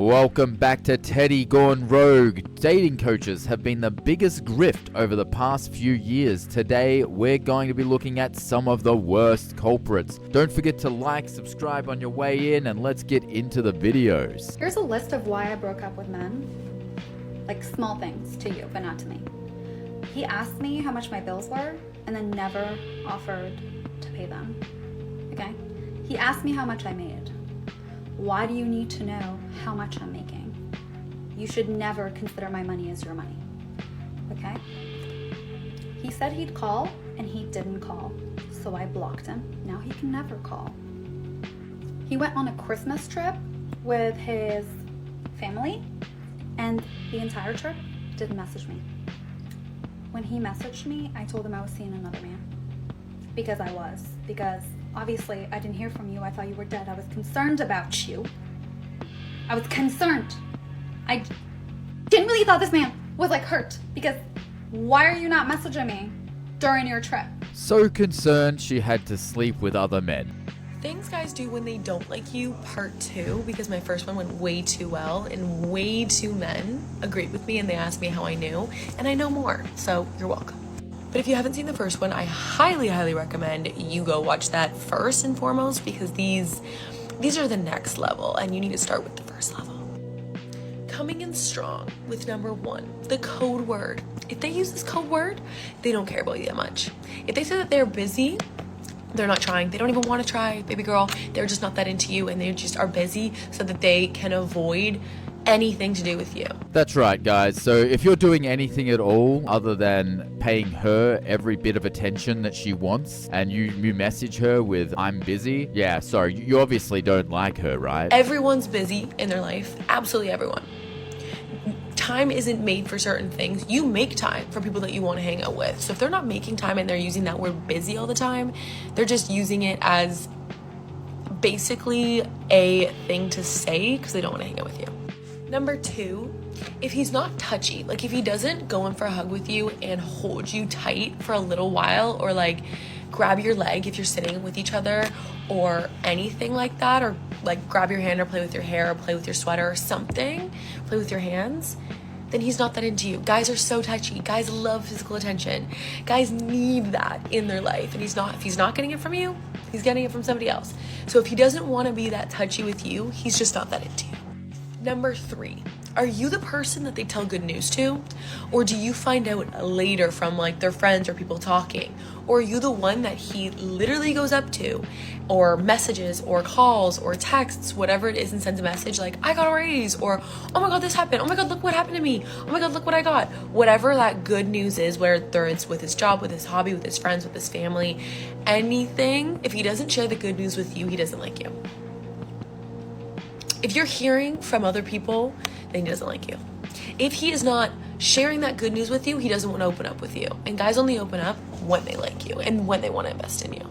Welcome back to Teddy Gone Rogue. Dating coaches have been the biggest grift over the past few years. Today, we're going to be looking at some of the worst culprits. Don't forget to like, subscribe on your way in, and let's get into the videos. Here's a list of why I broke up with men. Like small things to you, but not to me. He asked me how much my bills were and then never offered to pay them. Okay? He asked me how much I made. Why do you need to know how much I'm making? You should never consider my money as your money. Okay? He said he'd call and he didn't call. So I blocked him. Now he can never call. He went on a Christmas trip with his family and the entire trip didn't message me. When he messaged me, I told him I was seeing another man. Because obviously I didn't hear from you. I thought you were dead. I was concerned about you. I was concerned. I genuinely thought this man was like hurt because why are you not messaging me during your trip? So concerned she had to sleep with other men. Things guys do when they don't like you, part 2, because my first one went way too well and way too men agreed with me and they asked me how I knew, and I know more, so you're welcome. But if you haven't seen the first one, I highly, highly recommend you go watch that first and foremost, because these are the next level and you need to start with the first level. Coming in strong with number 1, the code word. If they use this code word, they don't care about you that much. If they say that they're busy, they're not trying. They don't even want to try, baby girl. They're just not that into you and they just are busy so that they can avoid anything to do with you. That's right, guys. So if you're doing anything at all other than paying her every bit of attention that she wants and you message her with I'm busy, yeah, sorry, you obviously don't like her, right? Everyone's busy in their life. Absolutely everyone. Time isn't made for certain things. You make time for people that you want to hang out with. So if they're not making time and they're using that word busy all the time, they're just using it as basically a thing to say because they don't want to hang out with you. Number 2, if he's not touchy, like if he doesn't go in for a hug with you and hold you tight for a little while, or like grab your leg if you're sitting with each other or anything like that, or like grab your hand or play with your hair or play with your sweater or something, play with your hands, then he's not that into you. Guys are so touchy. Guys love physical attention. Guys need that in their life. And if he's not getting it from you, he's getting it from somebody else. So if he doesn't want to be that touchy with you, he's just not that into you. Number 3, are you the person that they tell good news to? Or do you find out later from like their friends or people talking? Or are you the one that he literally goes up to or messages or calls or texts, whatever it is, and sends a message like, I got a raise, or oh my God, this happened. Oh my God, look what happened to me. Oh my God, look what I got. Whatever that good news is, whether it's with his job, with his hobby, with his friends, with his family, anything, if he doesn't share the good news with you, he doesn't like you. If you're hearing from other people, then he doesn't like you. If he is not sharing that good news with you, he doesn't want to open up with you. And guys only open up when they like you and when they want to invest in you.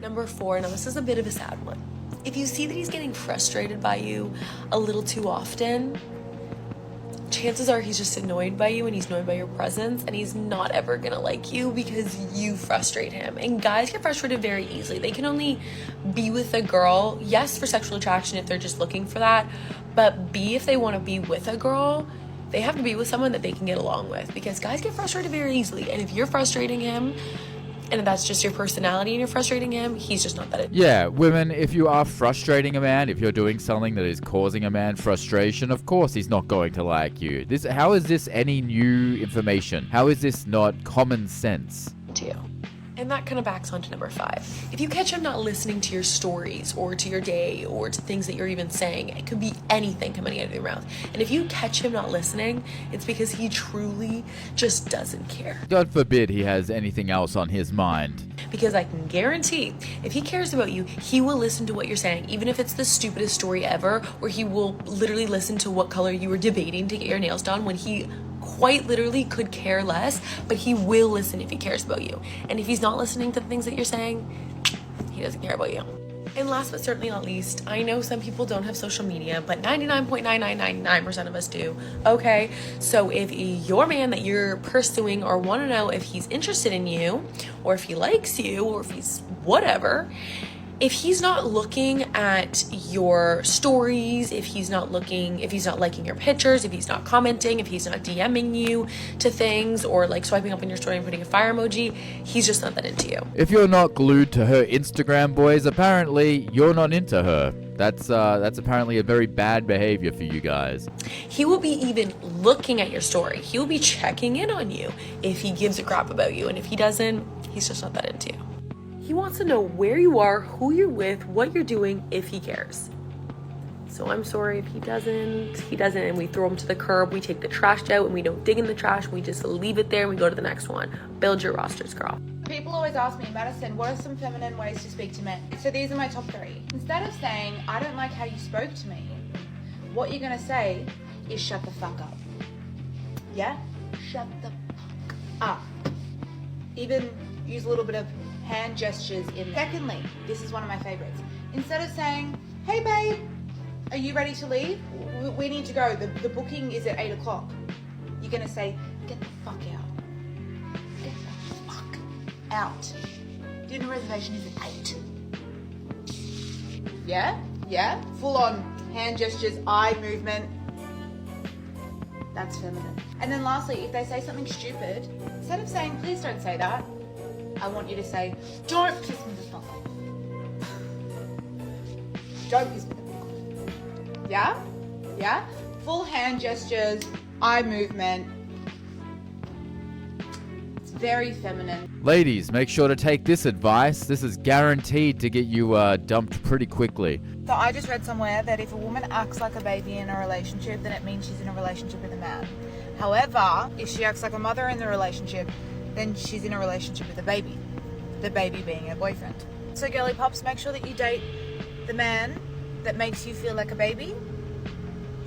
Number 4, now this is a bit of a sad one. If you see that he's getting frustrated by you a little too often, chances are he's just annoyed by you and he's annoyed by your presence and he's not ever gonna like you because you frustrate him. And guys get frustrated very easily. They can only be with a girl, yes, for sexual attraction if they're just looking for that, but B, if they want to be with a girl, they have to be with someone that they can get along with, because guys get frustrated very easily. And if you're frustrating him and that's just your personality and you're frustrating him, he's just not that. Yeah, women, if you are frustrating a man, if you're doing something that is causing a man frustration, of course he's not going to like you. How is this any new information? How is this not common sense? To you. And that kind of backs onto number 5. If you catch him not listening to your stories or to your day or to things that you're even saying, it could be anything coming out of your mouth. And if you catch him not listening, it's because he truly just doesn't care. God forbid he has anything else on his mind. Because I can guarantee, if he cares about you, he will listen to what you're saying, even if it's the stupidest story ever, where he will literally listen to what color you were debating to get your nails done when he quite literally could care less, but he will listen if he cares about you. And if he's not listening to the things that you're saying, he doesn't care about you. And last but certainly not least, I know some people don't have social media, but 99.9999% of us do. Okay, so if your man that you're pursuing or want to know if he's interested in you, or if he likes you, or if he's whatever, If he's not looking at your stories, if he's not liking your pictures, if he's not commenting, if he's not DMing you to things or like swiping up on your story and putting a fire emoji, he's just not that into you. If you're not glued to her Instagram, boys, apparently you're not into her. That's apparently a very bad behavior for you guys. He will be even looking at your story. He will be checking in on you if he gives a crap about you. And if he doesn't, he's just not that into you. He wants to know where you are, who you're with, what you're doing, if he cares. So I'm sorry if he doesn't, and we throw him to the curb. We take the trash out and we don't dig in the trash. We just leave it there and we go to the next one. Build your rosters, girl. People always ask me, Madison, what are some feminine ways to speak to men? So these are my top 3. Instead of saying, I don't like how you spoke to me, what you're gonna say is shut the fuck up. Yeah? Shut the fuck up. Even use a little bit of hand gestures in there. Secondly, this is one of my favorites. Instead of saying, hey babe, are you ready to leave? We need to go. The booking is at 8 o'clock. You're gonna say, get the fuck out. Get the fuck out. Dinner reservation is at 8. Yeah? Yeah? Full on hand gestures, eye movement. That's feminine. And then lastly, if they say something stupid, instead of saying, please don't say that, I want you to say, don't piss me the fuck off. Don't piss me the fuck off. Yeah? Yeah? Full hand gestures, eye movement. It's very feminine. Ladies, make sure to take this advice. This is guaranteed to get you dumped pretty quickly. So I just read somewhere that if a woman acts like a baby in a relationship, then it means she's in a relationship with a man. However, if she acts like a mother in the relationship, then she's in a relationship with a baby. The baby being her boyfriend. So girly pops, make sure that you date the man that makes you feel like a baby.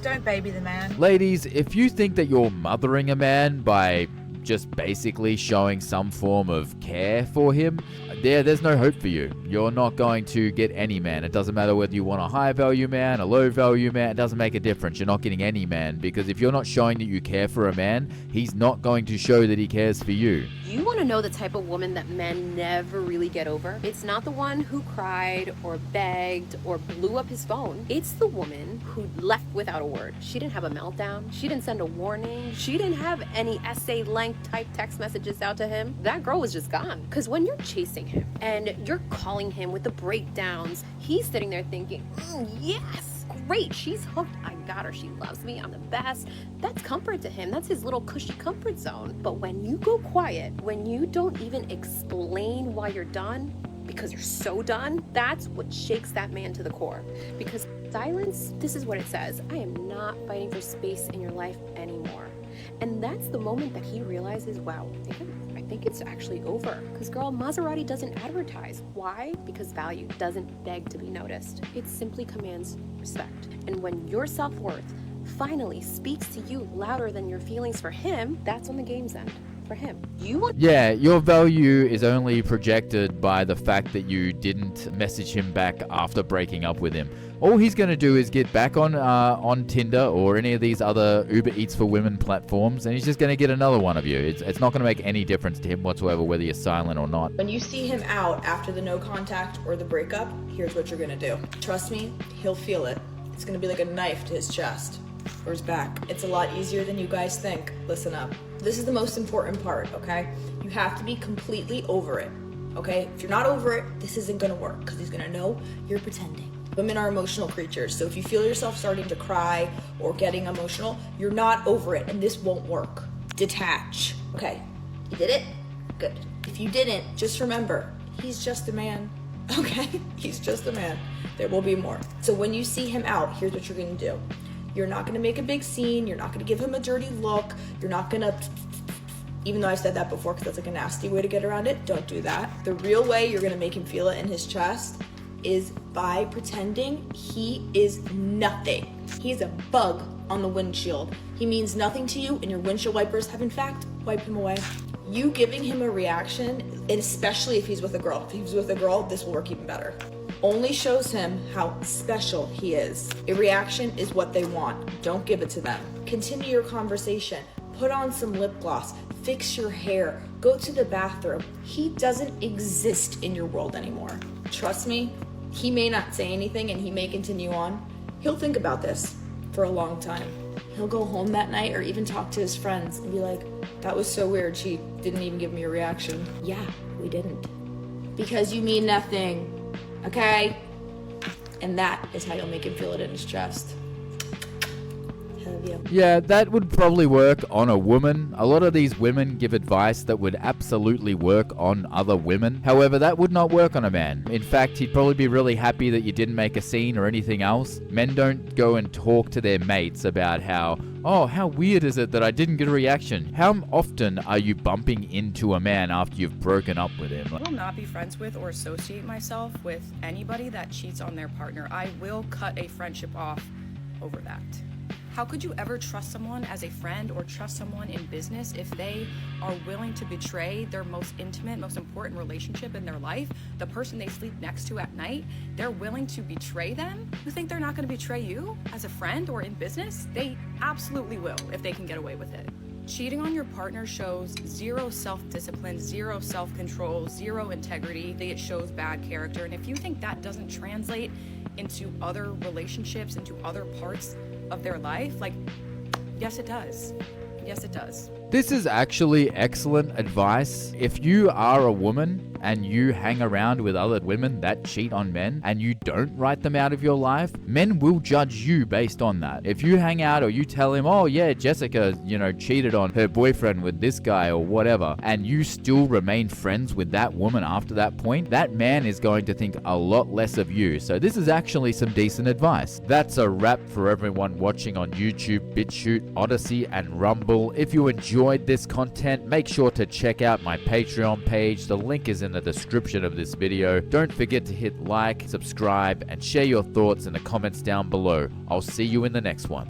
Don't baby the man. Ladies, if you think that you're mothering a man by just basically showing some form of care for him, there's no hope for you. You're not going to get any man. It doesn't matter whether you want a high value man, a low value man, it doesn't make a difference. You're not getting any man, because if you're not showing that you care for a man, he's not going to show that he cares for you. You want to know the type of woman that men never really get over? It's not the one who cried or begged or blew up his phone. It's the woman who left without a word. She didn't have a meltdown. She didn't send a warning. She didn't have any essay length type text messages out to him. That girl was just gone. Because when you're chasing him and you're calling him with the breakdowns, he's sitting there thinking, yes, great, she's hooked. I got her. She loves me. I'm the best. That's comfort to him. That's his little cushy comfort zone. But when you go quiet, when you don't even explain why you're done, because you're so done, that's what shakes that man to the core. Because silence, this is what it says: I am not fighting for space in your life anymore. And that's the moment that he realizes, wow, I think it's actually over. Because girl, Maserati doesn't advertise. Why? Because value doesn't beg to be noticed. It simply commands respect. And when your self-worth finally speaks to you louder than your feelings for him, that's when the game's end. For him. Yeah, your value is only projected by the fact that you didn't message him back after breaking up with him. All he's going to do is get back on Tinder or any of these other Uber Eats for Women platforms, and he's just going to get another one of you. It's not going to make any difference to him whatsoever whether you're silent or not. When you see him out after the no contact or the breakup, here's what you're going to do. Trust me, he'll feel it. It's going to be like a knife to his chest or his back. It's a lot easier than you guys think. Listen up. This is the most important part, okay? You have to be completely over it, okay? If you're not over it, this isn't gonna work, because he's gonna know you're pretending. Women are emotional creatures, so if you feel yourself starting to cry or getting emotional, you're not over it, and this won't work. Detach. Okay, you did it? Good. If you didn't, just remember, he's just a man, okay? He's just a man. There will be more. So when you see him out, here's what you're gonna do. You're not going to make a big scene. You're not going to give him a dirty look. You're not going to, even though I've said that before because that's like a nasty way to get around it, don't do that. The real way you're going to make him feel it in his chest is by pretending he is nothing. He's a bug on the windshield. He means nothing to you, and your windshield wipers have in fact wiped him away. You giving him a reaction, and especially if he's with a girl. If he's with a girl, this will work even better. Only shows him how special he is. A reaction is what they want. Don't give it to them. Continue your conversation. Put on some lip gloss. Fix your hair. Go to the bathroom. He doesn't exist in your world anymore. Trust me, He may not say anything and he may continue on. He'll think about this for a long time. He'll go home that night or even talk to his friends and be like, that was so weird, she didn't even give me a reaction. Yeah, we didn't. Because you mean nothing, okay? And that is how you'll make him feel it in his chest. Love you. Yeah, that would probably work on a woman. A lot of these women give advice that would absolutely work on other women. However, that would not work on a man. In fact, he'd probably be really happy that you didn't make a scene or anything else. Men don't go and talk to their mates about how weird is it that I didn't get a reaction? How often are you bumping into a man after you've broken up with him? I will not be friends with or associate myself with anybody that cheats on their partner. I will cut a friendship off over that. How could you ever trust someone as a friend or trust someone in business if they are willing to betray their most intimate, most important relationship in their life, the person they sleep next to at night? They're willing to betray them? You think they're not going to betray you as a friend or in business? They absolutely will if they can get away with it. Cheating on your partner shows zero self-discipline, zero self-control, zero integrity. It shows bad character. And if you think that doesn't translate into other relationships, into other parts of their life, like, yes, it does. Yes, it does. This is actually excellent advice. If you are a woman and you hang around with other women that cheat on men and you don't write them out of your life, men will judge you based on that. If you hang out or you tell him, oh yeah, Jessica, cheated on her boyfriend with this guy or whatever, and you still remain friends with that woman after that point, that man is going to think a lot less of you. So this is actually some decent advice. That's a wrap for everyone watching on YouTube, BitChute, Odyssey, and Rumble. If you enjoyed this content, make sure to check out my Patreon page. The link is in the description of this video. Don't forget to hit like, subscribe, and share your thoughts in the comments down below. I'll see you in the next one.